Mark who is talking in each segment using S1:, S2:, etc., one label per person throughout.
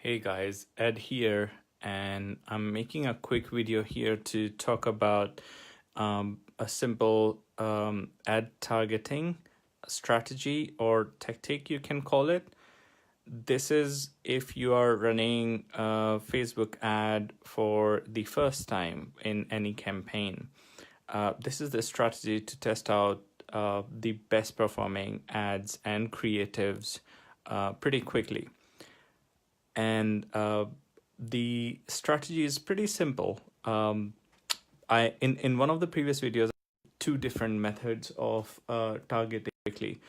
S1: Hey guys, Ed here, and I'm making a quick video here to talk about a simple ad targeting strategy or tactic, you can call it. This is if you are running a Facebook ad for the first time in any campaign. This is the strategy to test out the best performing ads and creatives pretty quickly. And the strategy is pretty simple. In one of the previous videos, two different methods of targeting quickly.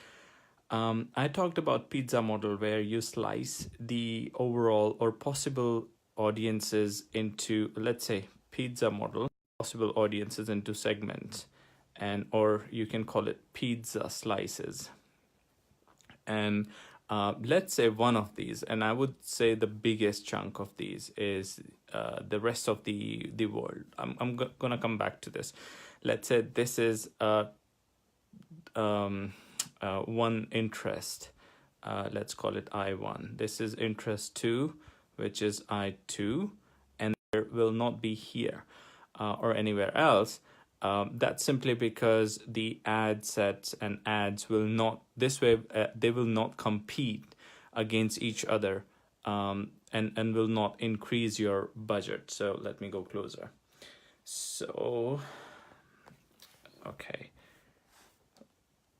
S1: I talked about pizza model where you slice the overall or possible audiences into, let's say, pizza model, possible audiences into segments, and or you can call it pizza slices. And let's say one of these, and I would say the biggest chunk of these is the rest of the world. I'm gonna come back to this. Let's say this is one interest. Let's call it I1. This is interest 2, which is I2, and there will not be here or anywhere else. That's simply because the ad sets and ads will not, this way, they will not compete against each other and will not increase your budget. So let me go closer. So, okay.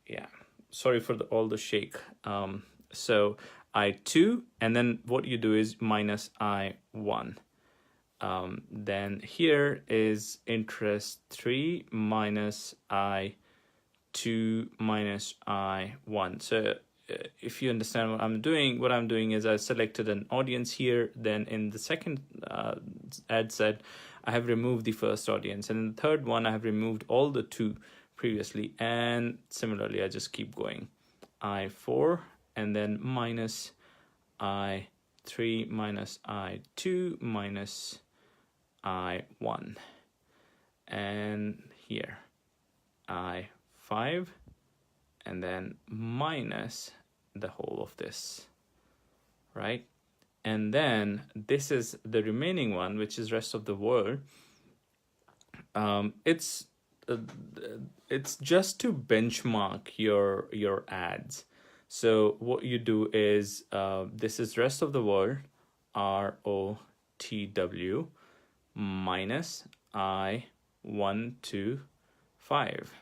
S1: Yeah, sorry for all the shake. So I2, and then what you do is minus I1. Then here is interest 3 minus I2 minus I1. So if you understand what I'm doing is I selected an audience here. Then in the second ad set, I have removed the first audience. And in the third one, I have removed all the two previously. And similarly, I just keep going. I4 and then minus I3 minus I2 minus I1, and here I5, and then minus the whole of this, right? And then this is the remaining one, which is rest of the world. It's just to benchmark your ads. So what you do is this is rest of the world, ROTW, minus I1 to 5.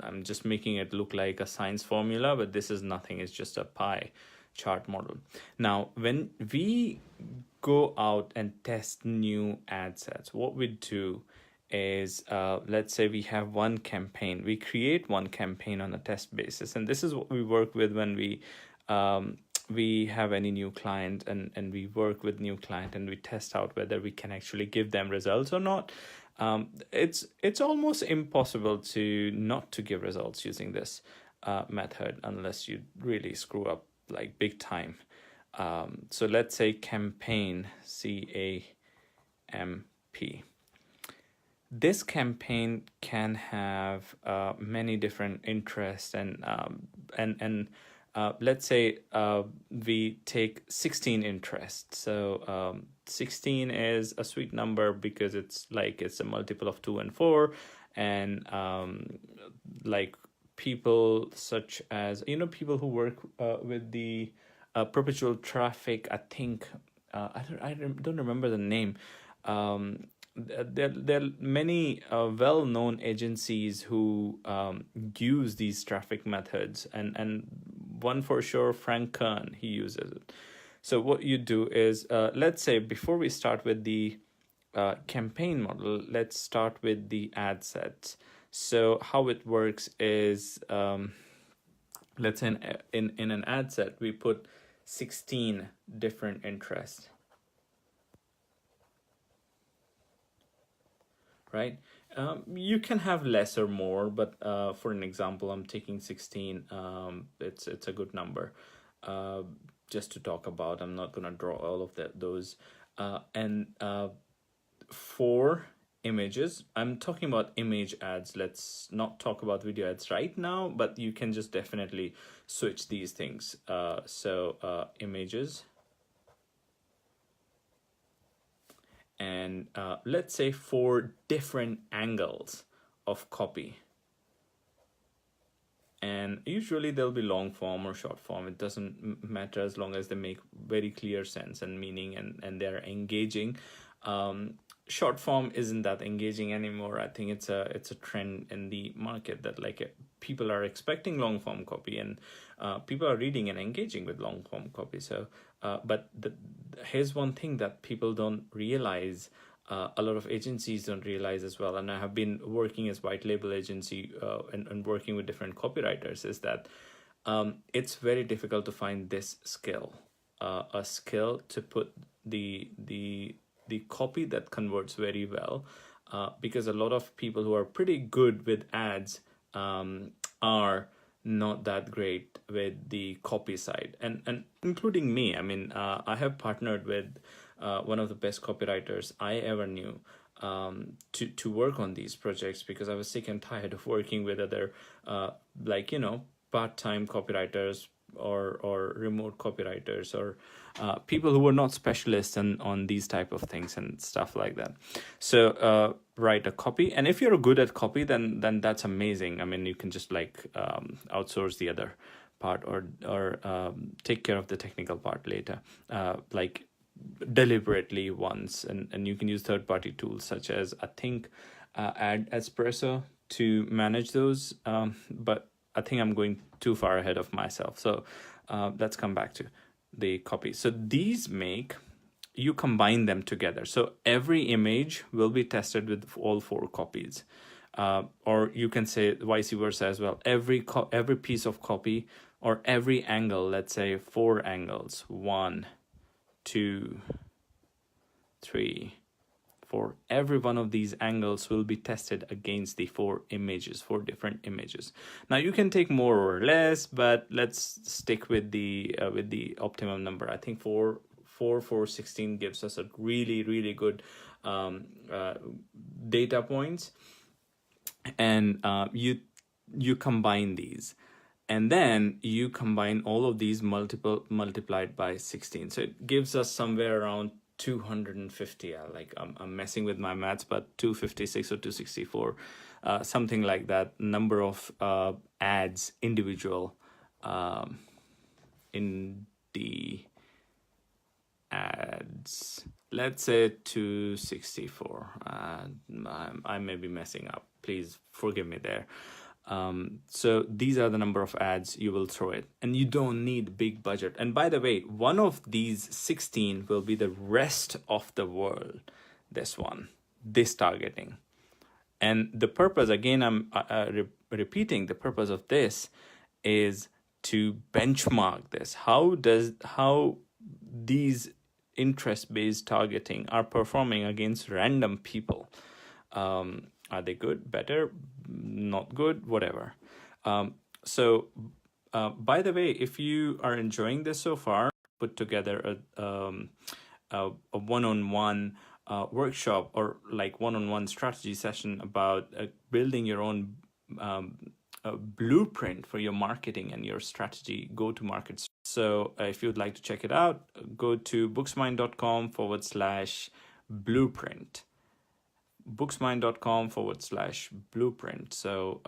S1: I'm just making it look like a science formula, but this is nothing. It's just a pie chart model. Now, when we go out and test new ad sets, what we do is let's say we have one campaign. We create one campaign on a test basis, and this is what we work with when we have any new client and we work with new client and we test out whether we can actually give them results or not. It's almost impossible to not to give results using this method unless you really screw up like big time. So let's say campaign CAMP. This campaign can have many different interests and let's say we take 16 interests. So 16 is a sweet number because it's a multiple of 2 and 4, and like people such as people who work with the perpetual traffic. I think I don't remember the name. There are many well-known agencies who use these traffic methods, and one for sure, Frank Kern, he uses it. So what you do is, let's say before we start with the campaign model, let's start with the ad sets. So how it works is, let's say in an ad set, we put 16 different interests. Right? You can have less or more, but for an example, I'm taking 16. It's a good number just to talk about. I'm not going to draw all of those. And 4 images. I'm talking about image ads. Let's not talk about video ads right now, but you can just definitely switch these things. So images. and let's say 4 different angles of copy. And usually they'll be long form or short form. It doesn't matter as long as they make very clear sense and meaning, and they're engaging. Short form isn't that engaging anymore. I think it's a trend in the market that like people are expecting long form copy, and people are reading and engaging with long form copy. So but here's one thing that people don't realize, a lot of agencies don't realize as well, and I have been working as white label agency and working with different copywriters, is that it's very difficult to find this skill, a skill to put the copy that converts very well, because a lot of people who are pretty good with ads are not that great with the copy side, and including me. I mean, I have partnered with one of the best copywriters I ever knew, to work on these projects, because I was sick and tired of working with other like, you know, part-time copywriters or remote copywriters, or people who were not specialists on these type of things and stuff like that. So write a copy, and if you're good at copy, then that's amazing. I mean, you can just like outsource the other part, or take care of the technical part later, like deliberately once, and you can use third-party tools such as, I think, Ad Espresso to manage those, but I think I'm going too far ahead of myself. So let's come back to the copy. So these you combine them together. So every image will be tested with all 4 copies. Or you can say vice versa as well. Every piece of copy, or every angle, let's say 4 angles, 1, 2, 3, 4. Every one of these angles will be tested against the 4 different images. Now you can take more or less, but let's stick with the optimum number. I think 4 4 16 gives us a really good data points, and you combine these, and then you combine all of these multiplied by 16. So it gives us somewhere around 250. I'm messing with my maths, but 256 or 264, something like that, number of ads, individual in the ads. Let's say 264. I may be messing up. Please forgive me there. So these are the number of ads you will throw it, and you don't need big budget. And by the way, one of these 16 will be the rest of the world. This targeting. And the purpose, again, I'm repeating, the purpose of this is to benchmark this. How these interest-based targeting are performing against random people. Are they good, better, not good, whatever? So by the way, if you are enjoying this so far, put together a one-on-one workshop, or like one-on-one strategy session about building your own blueprint for your marketing and your strategy, go-to-market. So if you'd like to check it out, go to booksmine.com/blueprint. booksmine.com/blueprint. So,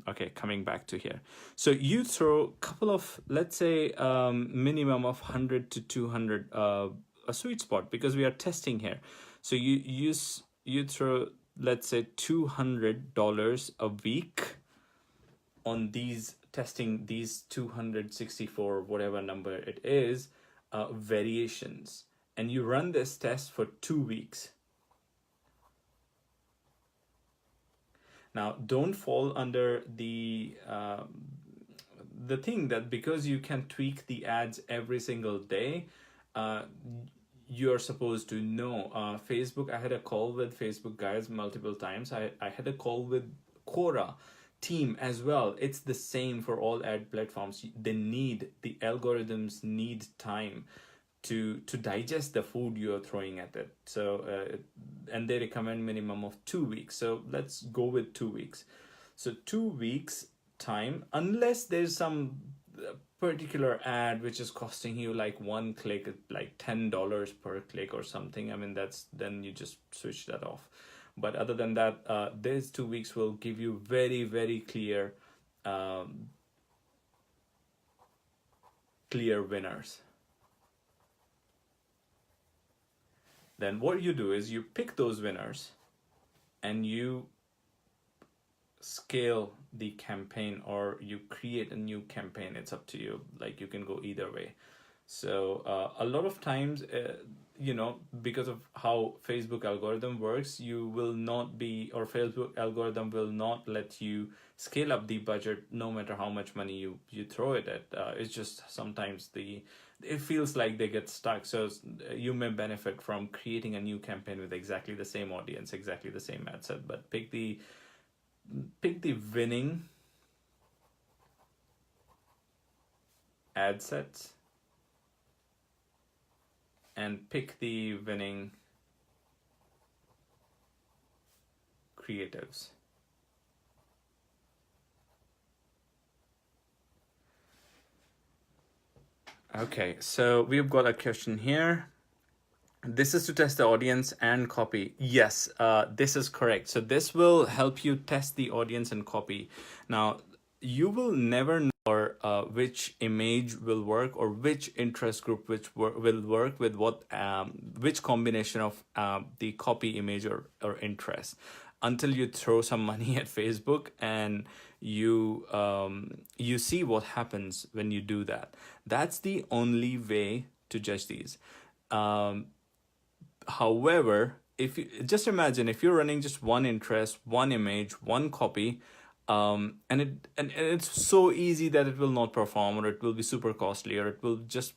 S1: okay, coming back to here. So you throw a couple of, let's say, minimum of 100 to 200, a sweet spot, because we are testing here. So you throw, let's say, $200 a week on these, testing these 264, whatever number it is, variations. And you run this test for 2 weeks. Now, don't fall under the thing that because you can tweak the ads every single day, you're supposed to know. Facebook, I had a call with Facebook guys multiple times. I had a call with Quora team as well. It's the same for all ad platforms. The algorithms need time to digest the food you're throwing at it. So and they recommend minimum of 2 weeks. So let's go with 2 weeks. So 2 weeks time, unless there's some particular ad which is costing you like one click, like $10 per click or something, I mean, then you just switch that off. But other than that, these 2 weeks will give you very, very clear clear winners. Then what you do is you pick those winners and you scale the campaign, or you create a new campaign. It's up to you. Like, you can go either way. So a lot of times, because of how Facebook algorithm works, you will not be, or Facebook algorithm will not let you scale up the budget no matter how much money you throw it at. It's just sometimes it feels like they get stuck. So you may benefit from creating a new campaign with exactly the same audience, exactly the same ad set, but pick the winning ad sets and pick the winning creatives. Okay, so we've got a question here. This is to test the audience and copy. Yes, this is correct. So this will help you test the audience and copy. Now, you will never know which image will work, or which interest group will work with which combination of the copy, image, or interest, until you throw some money at Facebook and you see what happens when you do that. That's the only way to judge these. However, if you just imagine, if you're running just one interest, one image, one copy, and it's so easy that it will not perform, or it will be super costly, or it will just,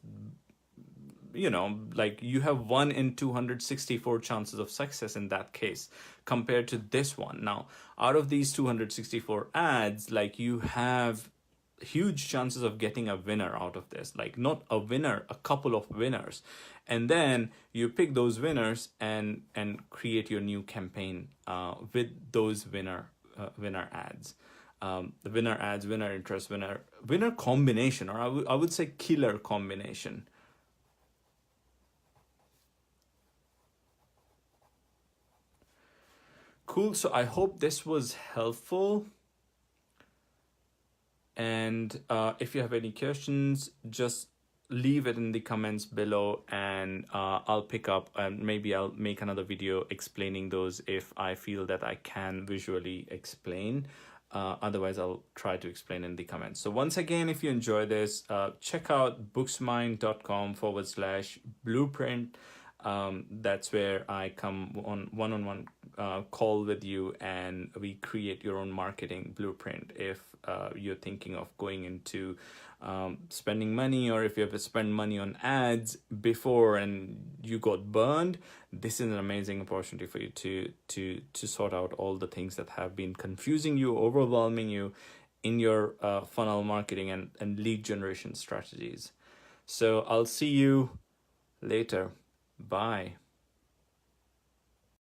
S1: like, you have 1 in 264 chances of success in that case, compared to this one. Now, out of these 264 ads, like, you have huge chances of getting a winner out of this, like, not a winner, a couple of winners. And then you pick those winners and create your new campaign with those winner ads. The winner ads, winner interest, winner combination, or I would say killer combination. Cool. So I hope this was helpful. And if you have any questions, just leave it in the comments below, and I'll pick up, and maybe I'll make another video explaining those if I feel that I can visually explain. Otherwise, I'll try to explain in the comments. So once again, if you enjoy this, check out booksmine.com/blueprint. That's where I come on one-on-one call with you, and we create your own marketing blueprint. If you're thinking of going into spending money, or if you have to spend money on ads before and you got burned, this is an amazing opportunity for you to sort out all the things that have been confusing you, overwhelming you in your funnel marketing and lead generation strategies. So I'll see you later. Bye.